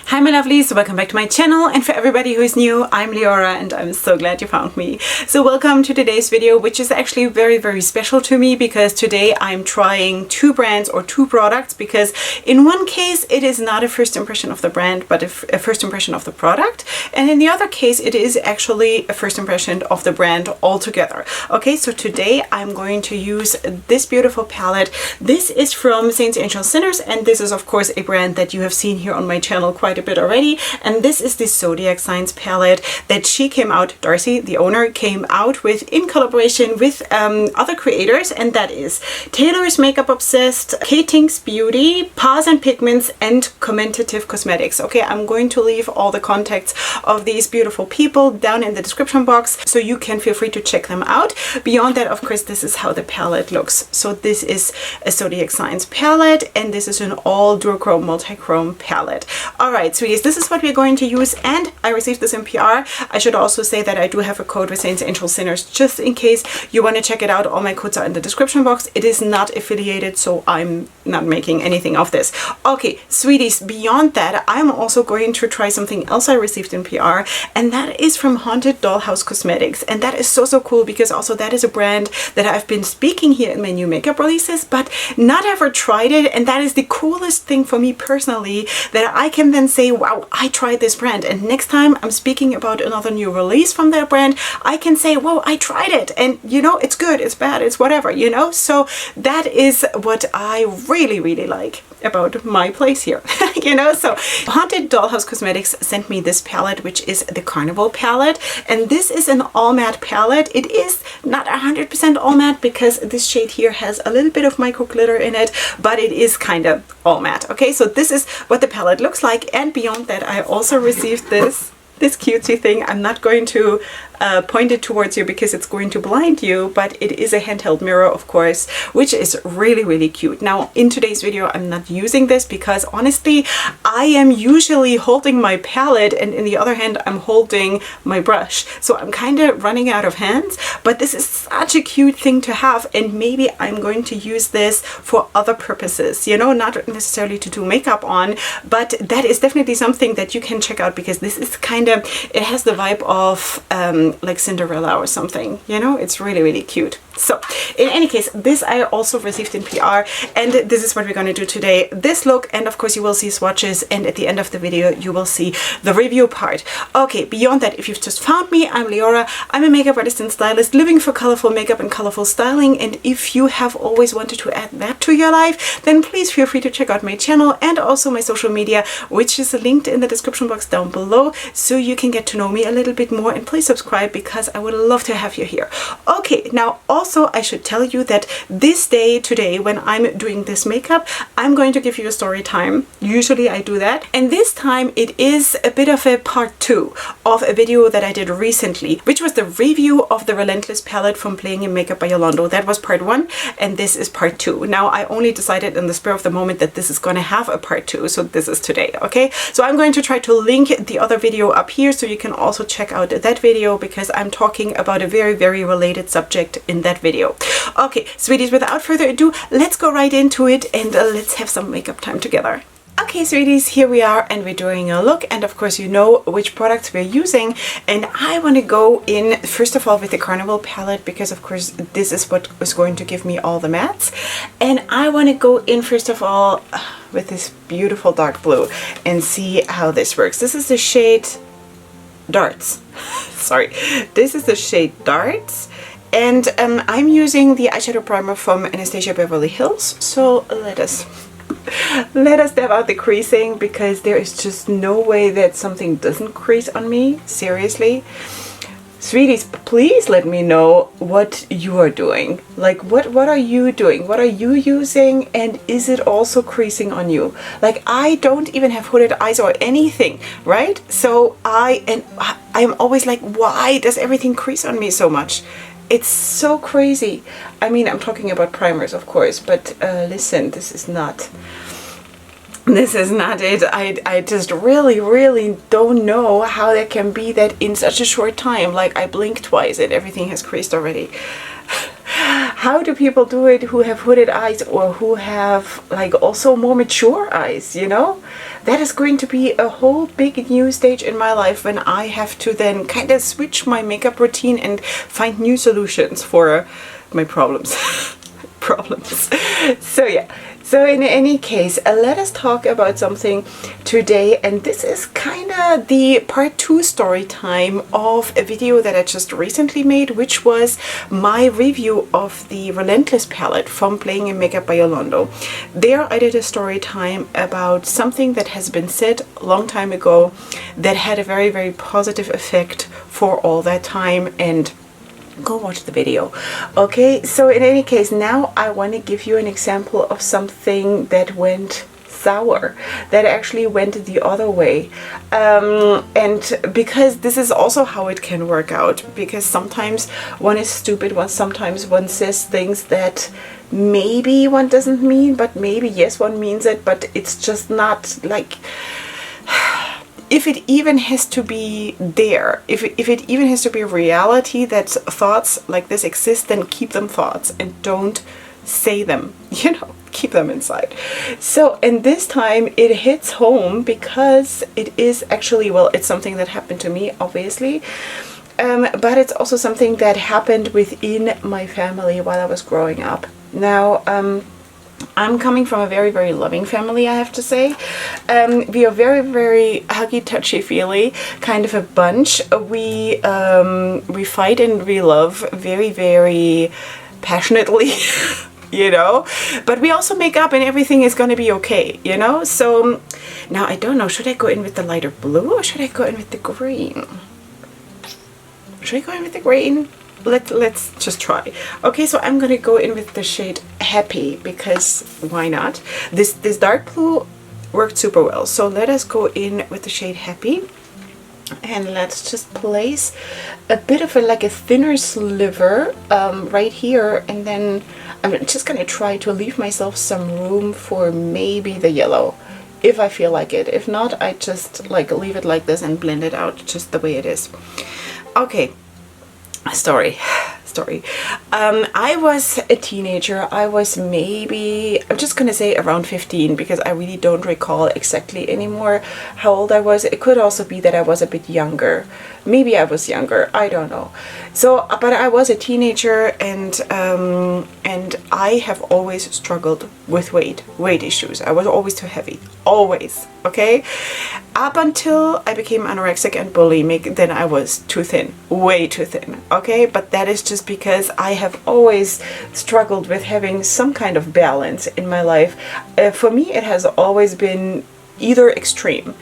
Hi my lovelies, welcome back to my channel, and for everybody who is new, I'm Leorah and I'm so glad you found me. So welcome to today's video, which is actually very special to me because today I'm trying two brands or two products, because in one case it is not a first impression of the brand but a first impression of the product, and in the other case it is actually a first impression of the brand altogether. Okay, so today I'm going to use this beautiful palette. This is from Saints, Angels, Sinners, and this is of course a brand that you have seen here on my channel quite a bit already, and this is the Zodiac Signs palette that she came out, Darcy, the owner, came out with in collaboration with other creators, and that is Taylor's Makeup Obsessed, Kating's Beauty, Pause and Pigments, and Commentative Cosmetics. Okay, I'm going to leave all the contacts of these beautiful people down in the description box, so you can feel free to check them out. Beyond that, of course, this is how the palette looks. So this is a Zodiac Signs palette, and this is an all duochrome multi-chrome palette. All right, sweeties, this is what we're going to use, and I received this in PR. I should also say that I do have a code with Saints, Angels, Sinners, just in case you want to check it out. All my codes are in the description box. It is not affiliated, so I'm not making anything of this. Okay, sweeties, beyond that, I'm also going to try something else I received in PR, and that is from Haunted Dollhouse Cosmetics, and that is so cool because also that is a brand that I've been speaking here in my new makeup releases, but not ever tried it, and that is the coolest thing for me personally, that I can then say, wow, I tried this brand, and next time I'm speaking about another new release from their brand, I can say, whoa, I tried it, and you know, it's good, it's bad, it's whatever, you know. So that is what I really like about my place here. You know, so Haunted Dollhouse Cosmetics sent me this palette, which is the Carnival palette, and this is an all matte palette. It is not 100% all matte because this shade here has a little bit of micro glitter in it, but it is kind of all matte. Okay, so this is what the palette looks like, and beyond that I also received this cutesy thing. I'm not going to point it towards you because it's going to blind you, but it is a handheld mirror, of course, which is really cute. Now in today's video I'm not using this because honestly I am usually holding my palette, and in the other hand I'm holding my brush, so I'm kind of running out of hands, but this is such a cute thing to have, and maybe I'm going to use this for other purposes, you know, not necessarily to do makeup on, but that is definitely something that you can check out because this is kind of, it has the vibe of like Cinderella or something, you know. It's really cute. So in any case, this I also received in PR, and this is what we're going to do today. This look, and of course you will see swatches, and at the end of the video you will see the review part. Okay, beyond that, if you've just found me, I'm Leorah. I'm a makeup artist and stylist living for colorful makeup and colorful styling, and if you have always wanted to add that to your life, then please feel free to check out my channel and also my social media, which is linked in the description box down below, so you can get to know me a little bit more, and please subscribe because I would love to have you here. Okay, now also I should tell you that this day today, when I'm doing this makeup, I'm going to give you a story time. Usually I do that, and this time it is a bit of a part 2 of a video that I did recently, which was the review of the Relentless palette from Playing in Makeup by Yolanda. That was part 1, and this is part 2. Now I only decided in the spur of the moment that this is going to have a part 2, so this is today. Okay, so I'm going to try to link the other video up here so you can also check out that video, because I'm talking about a very related subject in that video. Okay, sweeties, without further ado, let's go right into it, and let's have some makeup time together. Okay, sweeties, here we are, and we're doing a look, and of course you know which products we're using, and I want to go in first of all with the Carnival palette because of course this is what is going to give me all the mattes, and I want to go in first of all with this beautiful dark blue and see how this works. This is the shade Darts. Sorry, this is the shade Darts, and I'm using the eyeshadow primer from Anastasia Beverly Hills. So let us step out the creasing, because there is just no way that something doesn't crease on me. Seriously, sweeties, please let me know what you are doing. Like what are you doing? What are you using? And is it also creasing on you? Like I don't even have hooded eyes or anything, right? So I'm always like, why does everything crease on me so much? It's so crazy. I mean, I'm talking about primers, of course, but listen, this is not it. I just really don't know how that can be that in such a short time. Like I blinked twice and everything has creased already. how do people do it who have hooded eyes or who have like also more mature eyes, you know? That is going to be a whole big new stage in my life when I have to then kind of switch my makeup routine and find new solutions for my problems. So yeah, so in any case, let us talk about something today, and this is kind of the part 2 story time of a video that I just recently made, which was my review of the Relentless palette from Playing in Makeup by Yolando. There I did a story time about something that has been said a long time ago that had a very, very positive effect for all that time, and go watch the video. Okay, so in any case, now I want to give you an example of something that went sour, that actually went the other way, and because this is also how it can work out, because sometimes one is stupid, sometimes one says things that maybe one doesn't mean, but maybe yes, one means it, but it's just not like, if it even has to be there, if it even has to be a reality that thoughts like this exist, then keep them thoughts and don't say them, you know, keep them inside. So, and this time it hits home because it is actually, well, it's something that happened to me, obviously, but it's also something that happened within my family while I was growing up. Now, I'm coming from a very, very loving family, I have to say. We are very, very huggy, touchy-feely kind of a bunch. We fight and we love very, very passionately, you know, but we also make up and everything is going to be okay, you know. So now I don't know, should I go in with the lighter blue or should I go in with the green? Should I go in with the green? Let's just try. Okay, so I'm gonna go in with the shade Happy, because why not? This dark blue worked super well, so let us go in with the shade Happy, and let's just place a bit of like a thinner sliver right here, and then I'm just gonna try to leave myself some room for maybe the yellow if I feel like it. If not, I just like leave it like this and blend it out just the way it is. Okay. Story. I was a teenager. I was maybe, I'm just gonna say around 15, because I really don't recall exactly anymore how old I was. It could also be that I was a bit younger. Maybe I was younger, I don't know. So, but I was a teenager, and I have always struggled with weight issues. I was always too heavy, always, okay? Up until I became anorexic and bulimic, then I was too thin, way too thin, okay? But that is just because I have always struggled with having some kind of balance in my life. For me, it has always been either extreme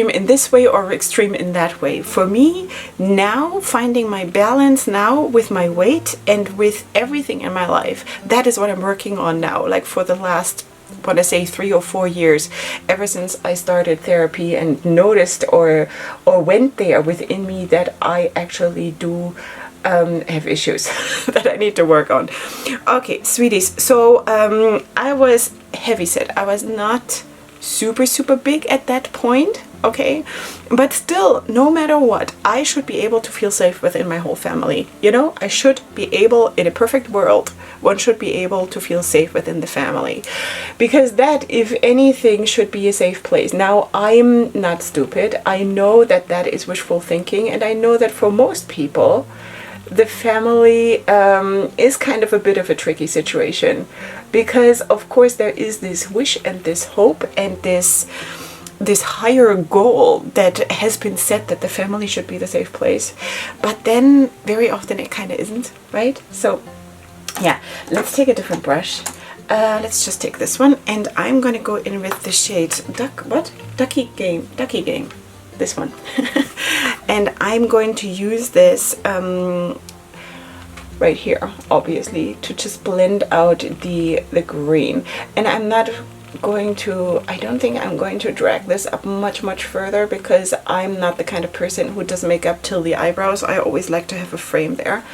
in this way or extreme in that way. For me now, finding my balance now with my weight and with everything in my life, that is what I'm working on now, like for the last, what I say, 3 or 4 years, ever since I started therapy and noticed or went there within me that I actually do have issues that I need to work on. Okay, sweeties, so I was heavyset. I was not super big at that point, okay, but still, no matter what, I should be able to feel safe within my whole family, you know. I should be able, in a perfect world, one should be able to feel safe within the family, because that, if anything, should be a safe place. Now, I'm not stupid. I know that that is wishful thinking, and I know that for most people the family is kind of a bit of a tricky situation, because of course there is this wish and this hope and this higher goal that has been set, that the family should be the safe place, but then very often it kind of isn't, right? So yeah, let's take a different brush. Let's just take this one, and I'm gonna go in with the shade Ducky Game, this one. And I'm going to use this right here, obviously, to just blend out the green. And I'm not going to, I don't think I'm going to drag this up much further, because I'm not the kind of person who does makeup till the eyebrows. I always like to have a frame there.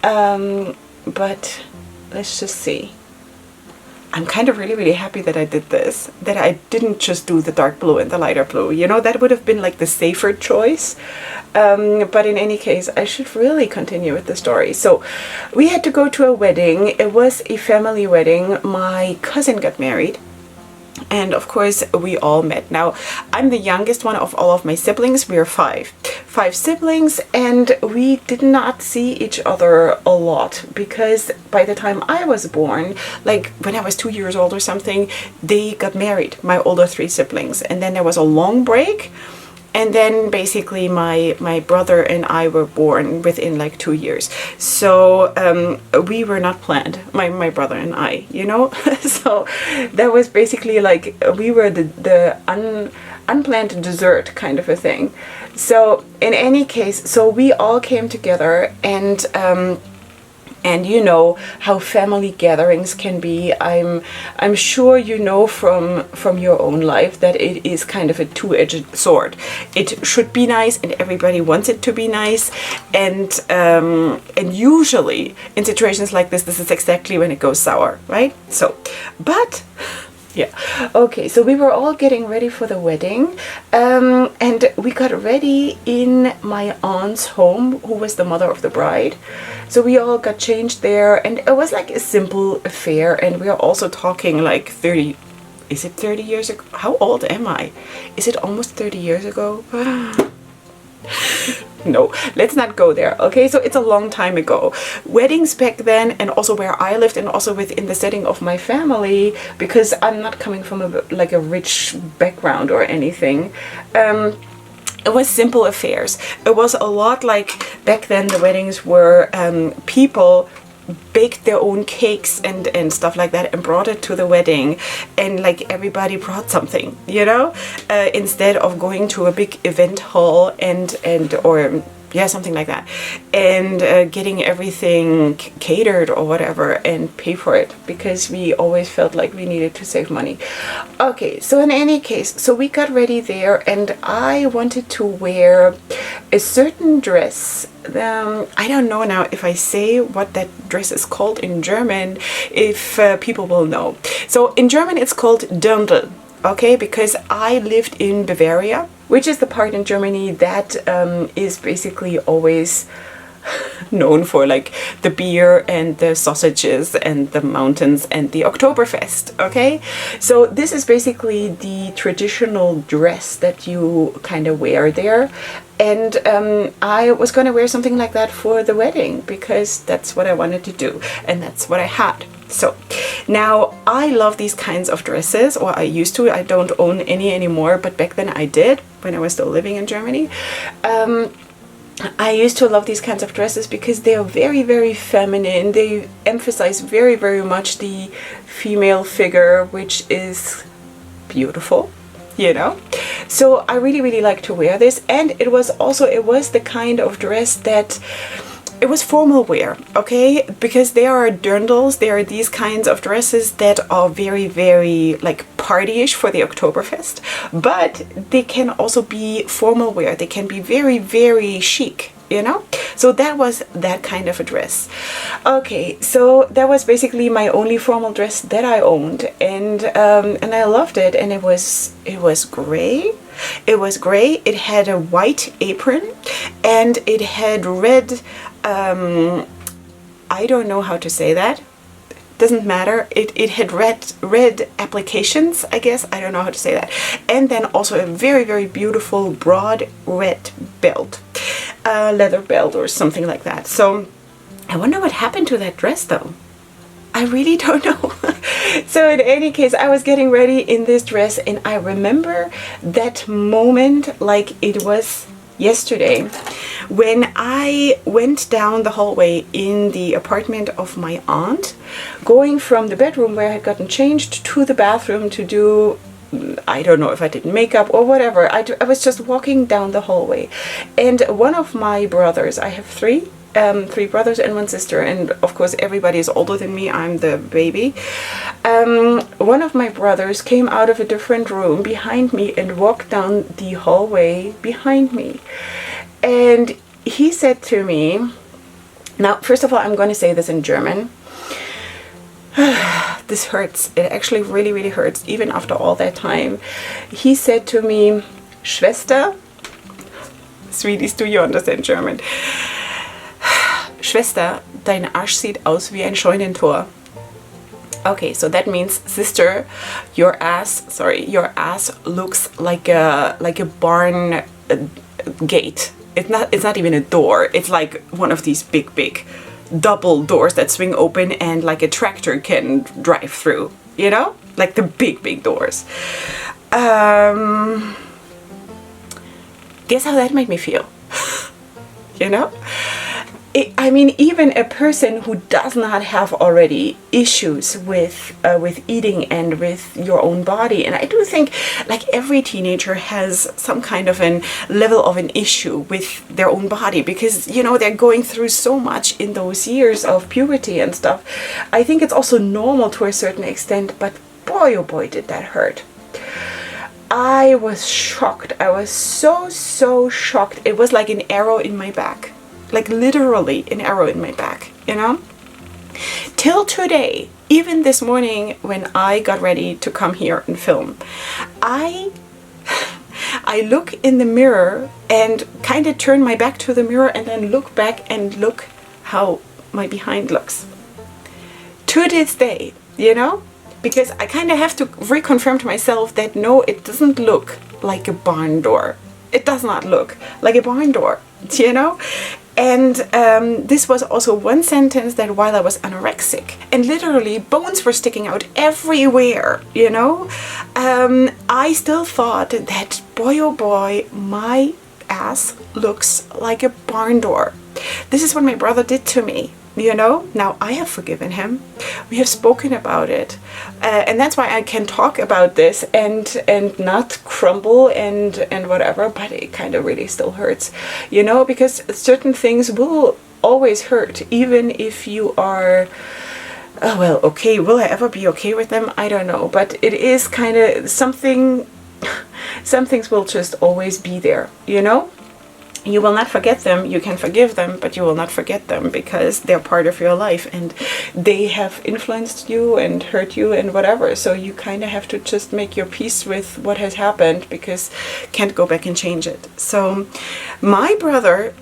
But let's just see. I'm kind of really happy that I did this, that I didn't just do the dark blue and the lighter blue. You know, that would have been like the safer choice. But in any case, I should really continue with the story. So we had to go to a wedding. It was a family wedding. My cousin got married. And of course, we all met. Now, I'm the youngest one of all of my siblings. We are five siblings, and we did not see each other a lot because by the time I was born, like when I was 2 years old or something, they got married, my older 3 siblings. And then there was a long break. And then basically my brother and I were born within like 2 years. So we were not planned, my brother and I, you know. So that was basically like we were the unplanned dessert kind of a thing. So in any case, so we all came together, and you know how family gatherings can be. I'm sure you know from your own life that it is kind of a two-edged sword. It should be nice, and everybody wants it to be nice. And usually in situations like this is exactly when it goes sour, right? So, but yeah, okay, so we were all getting ready for the wedding, and we got ready in my aunt's home, who was the mother of the bride. So we all got changed there, and it was like a simple affair. And we are also talking like 30, is it 30 years ago? How old am I? Is it almost 30 years ago? No, let's not go there. Okay, so it's a long time ago. Weddings back then, and also where I lived, and also within the setting of my family, because I'm not coming from a rich background or anything. It was simple affairs. It was a lot like back then the weddings were people baked their own cakes and stuff like that and brought it to the wedding, and like everybody brought something, you know, instead of going to a big event hall or yeah, something like that, and getting everything catered or whatever and pay for it, because we always felt like we needed to save money. Okay, so in any case, so we got ready there, and I wanted to wear a certain dress. I don't know now if I say what that dress is called in German, if people will know. So in German it's called Dirndl. Okay, because I lived in Bavaria, which is the part in Germany that is basically always known for like the beer and the sausages and the mountains and the Oktoberfest. Okay, so this is basically the traditional dress that you kind of wear there. And I was going to wear something like that for the wedding because that's what I wanted to do, and that's what I had. So now I love these kinds of dresses, or I used to. I don't own any anymore, but back then I did when I was still living in Germany. I used to love these kinds of dresses because they are very, very feminine. They emphasize very, very much the female figure, which is beautiful, you know. So I really, really like to wear this. And it was the kind of dress that it was formal wear, okay? Because there are dirndls, there are these kinds of dresses that are very, very like partyish for the Oktoberfest, but they can also be formal wear. They can be very, very chic, you know? So that was that kind of a dress. Okay, so that was basically my only formal dress that I owned, and I loved it, and it was gray. It was gray. It had a white apron, and it had red, I don't know how to say that. Doesn't matter. It had red applications, I guess. I don't know how to say that. And then also a very, very beautiful broad red belt, leather belt or something like that. So I wonder what happened to that dress though. I really don't know. So in any case, I was getting ready in this dress, and I remember that moment like it was yesterday, when I went down the hallway in the apartment of my aunt, going from the bedroom where I had gotten changed to the bathroom to do, I don't know if I did makeup or whatever. I was just walking down the hallway, and one of my brothers, I have three brothers and one sister, and of course everybody is older than me. I'm the baby. One of my brothers came out of a different room behind me and walked down the hallway behind me, and he said to me, now first of all I'm going to say this in German. The this hurts. It actually really, really hurts, even after all that time. He said to me, Schwester, Sweeties, do you understand German? Schwester, dein Arsch sieht aus wie ein Scheunentor. Okay, so that means, sister, your ass looks like a barn gate. It's not even a door. It's like one of these big double doors that swing open and like a tractor can drive through, you know? Like the big doors. Guess how that made me feel? You know? I mean, even a person who does not have already issues with eating and with your own body, and I do think like every teenager has some kind of a level of an issue with their own body, because you know they're going through so much in those years of puberty and stuff. I think it's also normal to a certain extent, but boy oh boy did that hurt. I was shocked. I was so shocked. It was like an arrow in my back. Like literally an arrow in my back, you know? Till today, even this morning when I got ready to come here and film, I look in the mirror and kind of turn my back to the mirror and then look back and look how my behind looks. To this day, you know? Because I kind of have to reconfirm to myself that no, it doesn't look like a barn door. It does not look like a barn door, you know? And this was also one sentence that while I was anorexic and literally bones were sticking out everywhere, you know, I still thought that boy oh boy, my ass looks like a barn door. This is what my brother did to me. You know, now I have forgiven him. We have spoken about it, and that's why I can talk about this and not crumble and whatever. But it kind of really still hurts, you know, because certain things will always hurt, even if you are. Oh well, okay. Will I ever be okay with them? I don't know, but it is kind of something. Some things will just always be there, you know. You will not forget them, you can forgive them, but you will not forget them because they're part of your life and they have influenced you and hurt you and whatever. So you kind of have to just make your peace with what has happened because can't go back and change it. So my brother,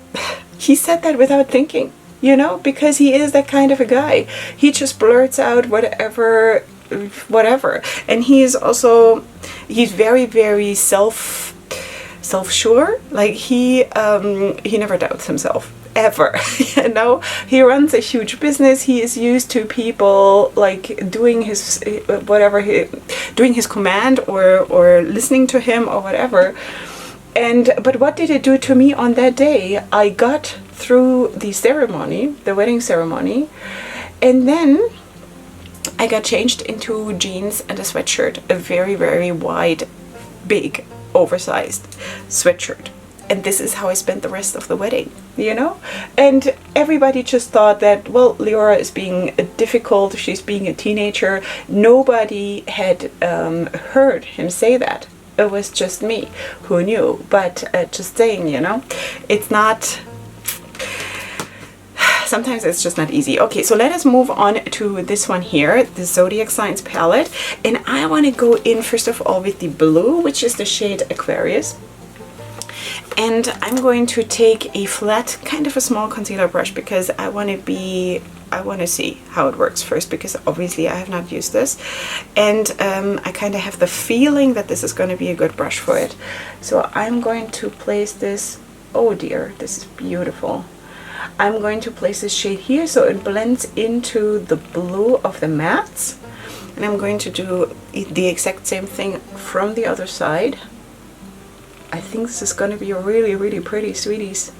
he said that without thinking, you know, because he is that kind of a guy. He just blurts out whatever. And he's very, very self-sure. Like he never doubts himself ever. You know, he runs a huge business. He is used to people like doing his doing his command or listening to him or whatever. But what did it do to me on that day? I got through the ceremony, the wedding ceremony, and then I got changed into jeans and a sweatshirt, a very, very wide, big, oversized sweatshirt. And this is how I spent the rest of the wedding, you know? And everybody just thought that, well, Leorah is being difficult, she's being a teenager. Nobody had heard him say that. It was just me who knew. But just saying, you know, it's not... Sometimes it's just not easy. Okay, so let us move on to this one here, the Zodiac Signs palette. And I want to go in first of all with the blue, which is the shade Aquarius. And I'm going to take a flat, kind of a small concealer brush because I want to see how it works first, because obviously I have not used this. And I kind of have the feeling that this is going to be a good brush for it. So I'm going to place this, oh dear, this is beautiful. I'm going to place this shade here so it blends into the blue of the mattes. And I'm going to do the exact same thing from the other side. I think this is going to be really, really pretty, sweeties.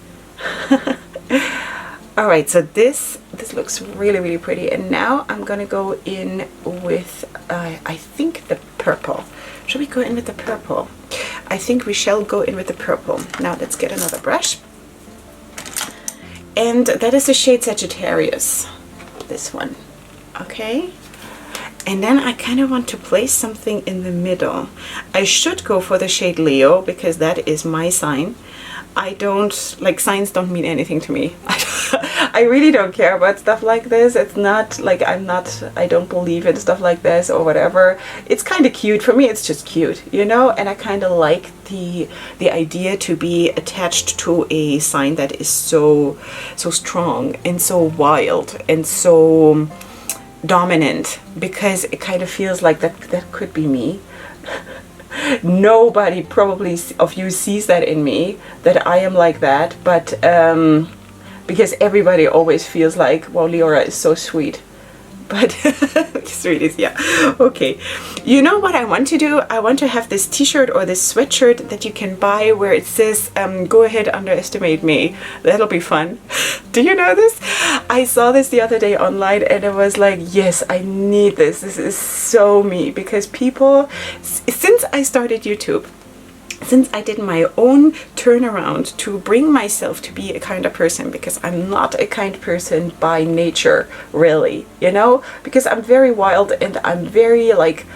Alright, so this looks really, really pretty. And now I'm going to go in with, I think, the purple. Should we go in with the purple? I think we shall go in with the purple. Now let's get another brush. And that is the shade Sagittarius, this one, okay? And then I kind of want to place something in the middle. I should go for the shade Leo because that is my sign. I don't, like, signs don't mean anything to me. I really don't care about stuff like this. It's not like I don't believe in stuff like this or whatever. It's kind of cute. For me, it's just cute, you know? And I kind of like the idea to be attached to a sign that is so strong and so wild and so dominant, because it kind of feels like that could be me. Nobody probably of you sees that in me, that I am like that, but because everybody always feels like, well, Leorah is so sweet. But sweet is, yeah, okay. You know what I want to do? I want to have this t-shirt or this sweatshirt that you can buy where it says, go ahead, underestimate me. That'll be fun. Do you know this? I saw this the other day online and it was like, yes, I need this. This is so me, because people, since I started YouTube, since I did my own turnaround to bring myself to be a kinder person, because I'm not a kind person by nature, really, you know, because I'm very wild and I'm very like,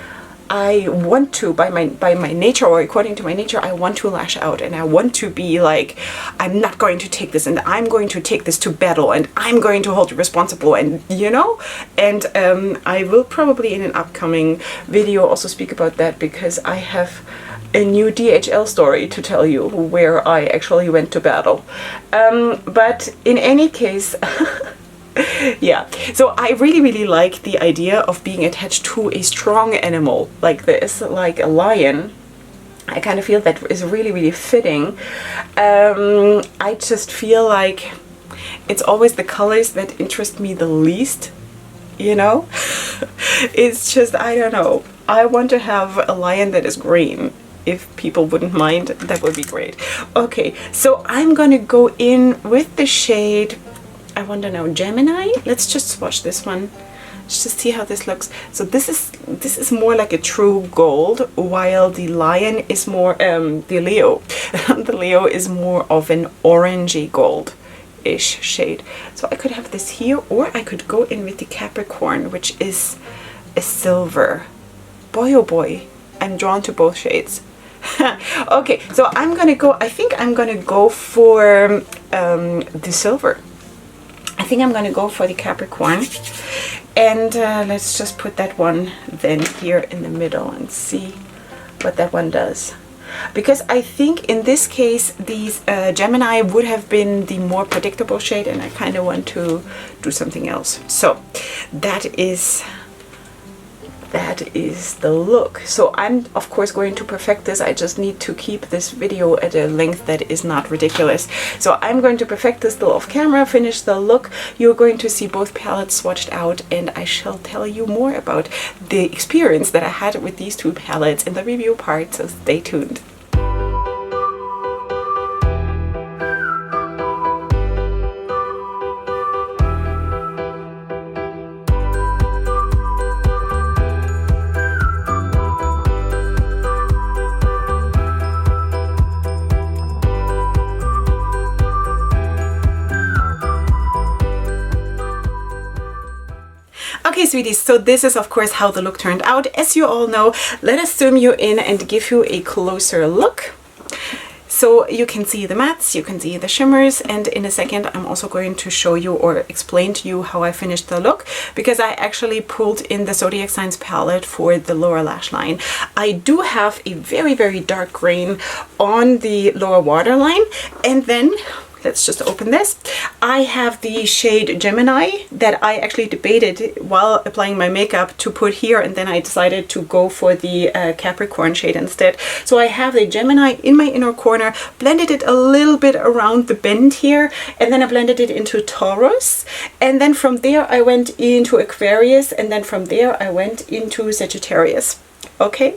I want to, by my nature, or according to my nature, I want to lash out, and I want to be like, I'm not going to take this, and I'm going to take this to battle, and I'm going to hold you responsible, and you know, and I will probably in an upcoming video also speak about that, because I have a new DHL story to tell you where I actually went to battle. But in any case, yeah, so I really like the idea of being attached to a strong animal like this, like a lion. I kind of feel that is really fitting. I just feel like it's always the colors that interest me the least, you know. It's just, I don't know, I want to have a lion that is green. If people wouldn't mind, that would be great. Okay, so I'm gonna go in with the shade, I want to know, Gemini. Let's just swatch this one. Let's just see how this looks. So this is more like a true gold, while the lion is more the Leo. The Leo is more of an orangey gold-ish shade. So I could have this here, or I could go in with the Capricorn, which is a silver. Boy, oh boy, I'm drawn to both shades. Okay, so I'm gonna go, I think I'm gonna go for the silver. I think I'm gonna go for the Capricorn, and let's just put that one then here in the middle and see what that one does. Because I think in this case these Gemini would have been the more predictable shade, and I kind of want to do something else. So that is the look. So I'm of course going to perfect this. I just need to keep this video at a length that is not ridiculous. So I'm going to perfect this still off camera, finish the look. You're going to see both palettes swatched out, and I shall tell you more about the experience that I had with these two palettes in the review part, so stay tuned. Okay, sweeties, so this is of course how the look turned out. As you all know, let us zoom you in and give you a closer look. So you can see the mattes, you can see the shimmers, and in a second I'm also going to show you or explain to you how I finished the look, because I actually pulled in the Zodiac Signs palette for the lower lash line. I do have a very dark green on the lower waterline, and then let's just open this. I have the shade Gemini that I actually debated while applying my makeup to put here, and then I decided to go for the Capricorn shade instead. So I have the Gemini in my inner corner, blended it a little bit around the bend here, and then I blended it into Taurus, and then from there I went into Aquarius, and then from there I went into Sagittarius. Okay,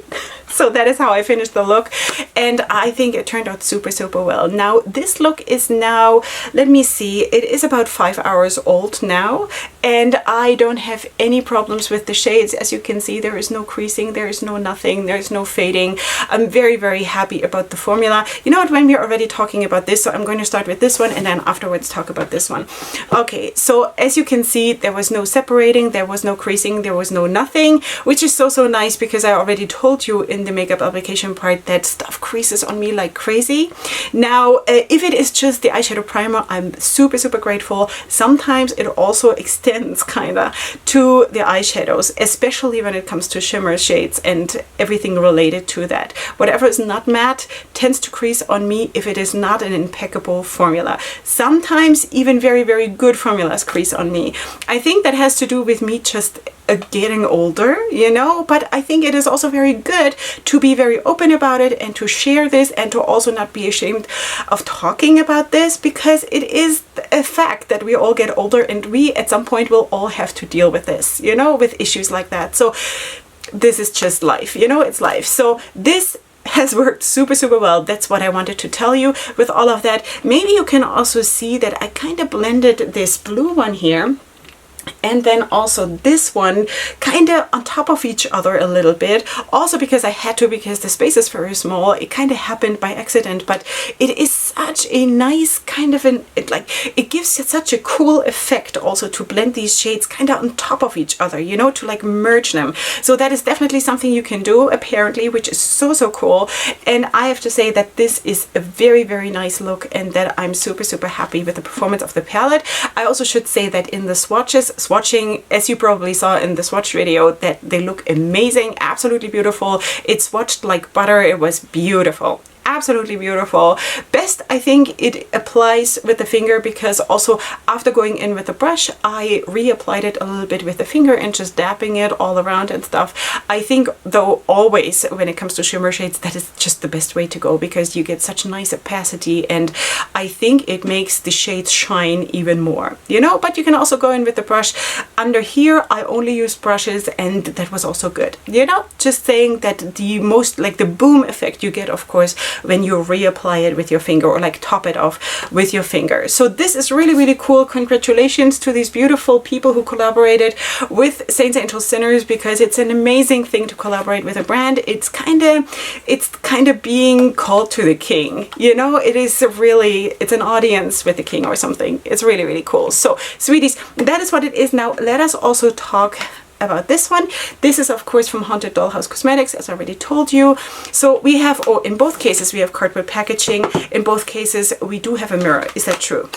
So that is how I finished the look, and I think it turned out super, super well. Now this look is now, let me see, it is about 5 hours old now, and I don't have any problems with the shades. As you can see, there is no creasing, there is no nothing, there is no fading. I'm very, very happy about the formula. You know what, when we're already talking about this, so I'm going to start with this one and then afterwards talk about this one. Okay, so as you can see, there was no separating, there was no creasing, there was no nothing, which is so, so nice, because I already told you in the makeup application part that stuff creases on me like crazy. Now, if it is just the eyeshadow primer, I'm super, super grateful. Sometimes it also extends kinda to the eyeshadows, especially when it comes to shimmer shades and everything related to that. Whatever is not matte tends to crease on me if it is not an impeccable formula. Sometimes even very, very good formulas crease on me. I think that has to do with me just getting older, you know, but I think it is also very good to be very open about it and to share this and to also not be ashamed of talking about this, because it is a fact that we all get older and we at some point will all have to deal with this, you know, with issues like that. So this is just life, you know, it's life. So this has worked super, super well. That's what I wanted to tell you with all of that. Maybe you can also see that I kind of blended this blue one here and then also this one kind of on top of each other a little bit, also because I had to, because the space is very small. It kind of happened by accident, but it is such a nice kind of it gives such a cool effect also to blend these shades kind of on top of each other, you know, to like merge them. So that is definitely something you can do apparently, which is so, so cool. And I have to say that this is a very, very nice look and that I'm super, super happy with the performance of the palette. I also should say that in the swatching, as you probably saw in the swatch video, that they look amazing, absolutely beautiful. It swatched like butter. It was beautiful. Absolutely beautiful. Best, I think it applies with the finger, because also after going in with the brush, I reapplied it a little bit with the finger and just dabbing it all around and stuff. I think though always when it comes to shimmer shades, that is just the best way to go, because you get such nice opacity and I think it makes the shades shine even more, you know. But you can also go in with the brush. Under here I only used brushes and that was also good, you know. Just saying that the most, like the boom effect you get, of course, when you reapply it with your finger or like top it off with your finger. So this is really, really cool. Congratulations to these beautiful people who collaborated with Saints, Angels, Sinners, because it's an amazing thing to collaborate with a brand. It's kind of being called to the king, you know. It is really, it's an audience with the king or something. It's really, really cool. So sweeties, that is what it is. Now let us also talk about this one. This is of course from Haunted Dollhouse Cosmetics, as I already told you. So we have, or in both cases we have cardboard packaging. In both cases we do have a mirror. Is that true?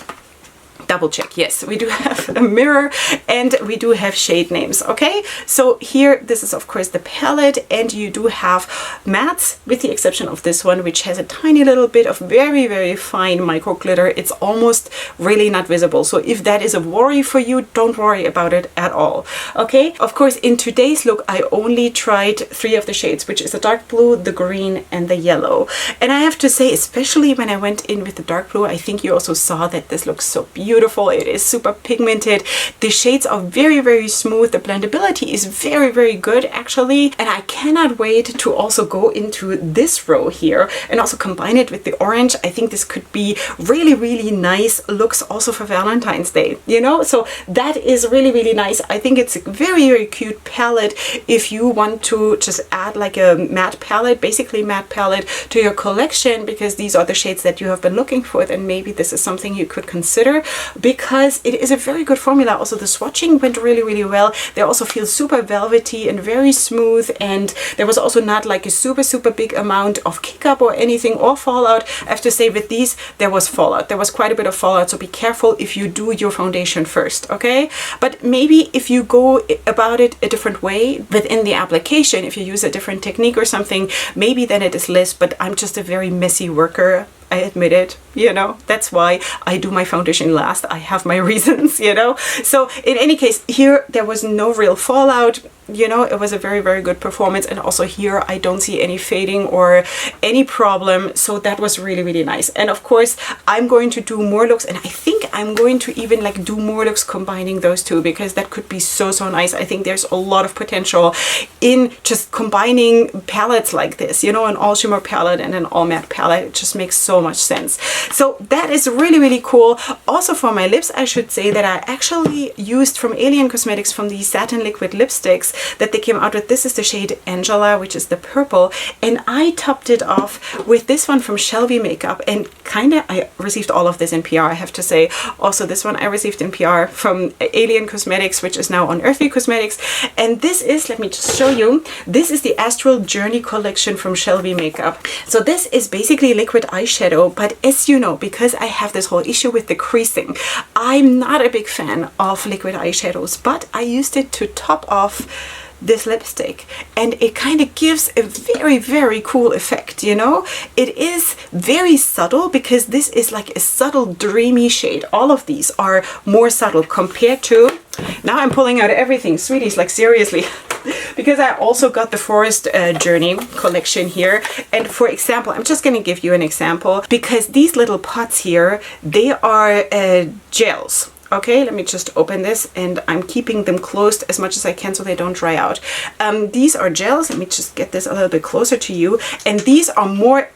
Double check. Yes, we do have a mirror and we do have shade names. Okay, so here this is of course the palette, and you do have mattes with the exception of this one, which has a tiny little bit of very, very fine micro glitter. It's almost really not visible, so if that is a worry for you, don't worry about it at all. Okay, of course in today's look I only tried 3 of the shades, which is the dark blue, the green and the yellow. And I have to say, especially when I went in with the dark blue, I think you also saw that this looks so beautiful. It is super pigmented. The shades are very, very smooth. The blendability is very, very good actually. And I cannot wait to also go into this row here and also combine it with the orange. I think this could be really, really nice looks also for Valentine's Day, you know? So that is really, really nice. I think it's a very, very cute palette if you want to just add like a matte palette, basically matte palette to your collection, because these are the shades that you have been looking for, and maybe this is something you could consider, because it is a very good formula. Also the swatching went really, really well. They also feel super velvety and very smooth, and there was also not like a super, super big amount of kick up or anything or fallout. I have to say with these there was fallout. There was quite a bit of fallout, so be careful if you do your foundation first, okay? But maybe if you go about it a different way within the application, if you use a different technique or something, maybe then it is less. But I'm just a very messy worker, I admit it, you know. That's why I do my foundation last. I have my reasons, you know. So in any case, here there was no real fallout. you know, it was a very, very good performance. And also here, I don't see any fading or any problem. So that was really, really nice. And of course, I'm going to do more looks, and I think I'm going to even like do more looks combining those two, because that could be so, so nice. I think there's a lot of potential in just combining palettes like this, you know, an all shimmer palette and an all matte palette. It just makes so much sense. So that is really, really cool. Also for my lips, I should say that I actually used from Alien Cosmetics, from the satin liquid lipsticks that they came out with. This is the shade Angela, which is the purple, and I topped it off with this one from Shelby Makeup, and kind of I received all of this in PR, I have to say. Also this one I received in PR from Alien Cosmetics, which is now Unearthly Cosmetics. And this is, let me just show you, this is the Astral Journey collection from Shelby Makeup. So this is basically liquid eyeshadow, but as you know, because I have this whole issue with the creasing, I'm not a big fan of liquid eyeshadows, but I used it to top off this lipstick, and it kind of gives a very, very cool effect, you know. It is very subtle because this is like a subtle dreamy shade. All of these are more subtle compared to, now I'm pulling out everything, sweeties, like seriously, because I also got the Forest Journey collection here. And for example, I'm just going to give you an example, because these little pots here, they are gels. Okay, let me just open this, and I'm keeping them closed as much as I can so they don't dry out. These are gels. Let me just get this a little bit closer to you. And these are more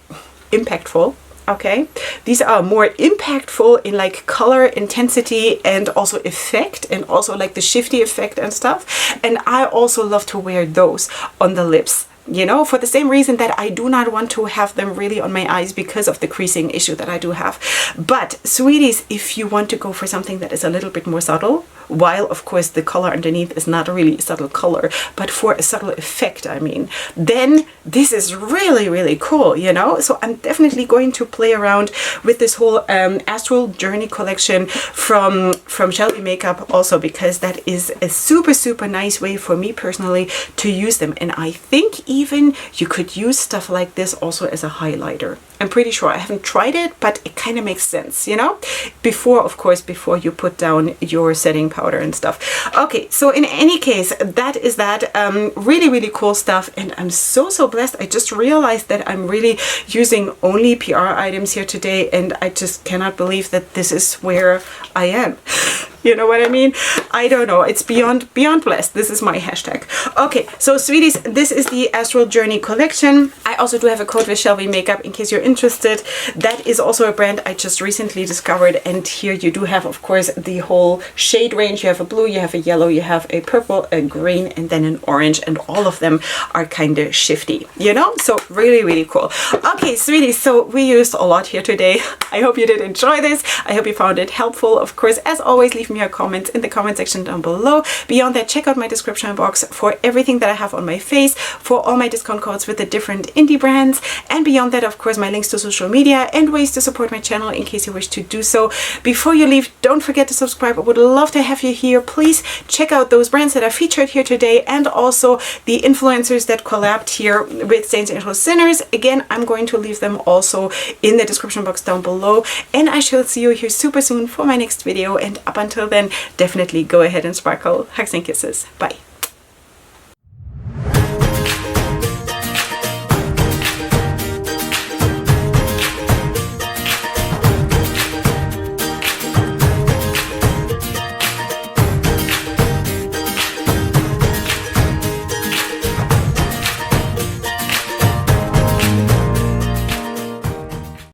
impactful. Okay, these are more impactful in like color intensity and also effect, and also like the shifty effect and stuff. And I also love to wear those on the lips, you know, for the same reason that I do not want to have them really on my eyes because of the creasing issue that I do have. But sweeties, if you want to go for something that is a little bit more subtle, while of course the color underneath is not really a subtle color, but for a subtle effect, I mean, then this is really, really cool, you know. So I'm definitely going to play around with this whole Astral Journey collection from Shelby Makeup also, because that is a super, super nice way for me personally to use them. And I think even you could use stuff like this also as a highlighter. I'm pretty sure. I haven't tried it, but it kind of makes sense, you know, before, of course, before you put down your setting powder and stuff. Okay, so in any case, that is that. Really, really cool stuff. And I'm so, so blessed. I just realized that I'm really using only PR items here today, and I just cannot believe that this is where I am. You know what I mean? I don't know. It's beyond blessed. This is my hashtag. Okay, so sweeties, this is the Astral Journey collection. I also do have a code with Shelby Makeup in case you're interested. That is also a brand I just recently discovered. And here you do have, of course, the whole shade range. You have a blue, you have a yellow, you have a purple, a green, and then an orange. And all of them are kind of shifty, you know? So really, really cool. Okay, sweeties, so we used a lot here today. I hope you did enjoy this. I hope you found it helpful. Of course, as always, leave me your comments in the comment section down below. Beyond that, check out my description box for everything that I have on my face, for all my discount codes with the different indie brands, and beyond that, of course, my links to social media and ways to support my channel in case you wish to do so. Before you leave, don't forget to subscribe. I would love to have you here. Please check out those brands that are featured here today, and also the influencers that collabed here with Saints, Angels, Sinners. Again, I'm going to leave them also in the description box down below, and I shall see you here super soon for my next video. And up until then, definitely go ahead and sparkle. Hugs and kisses. Bye.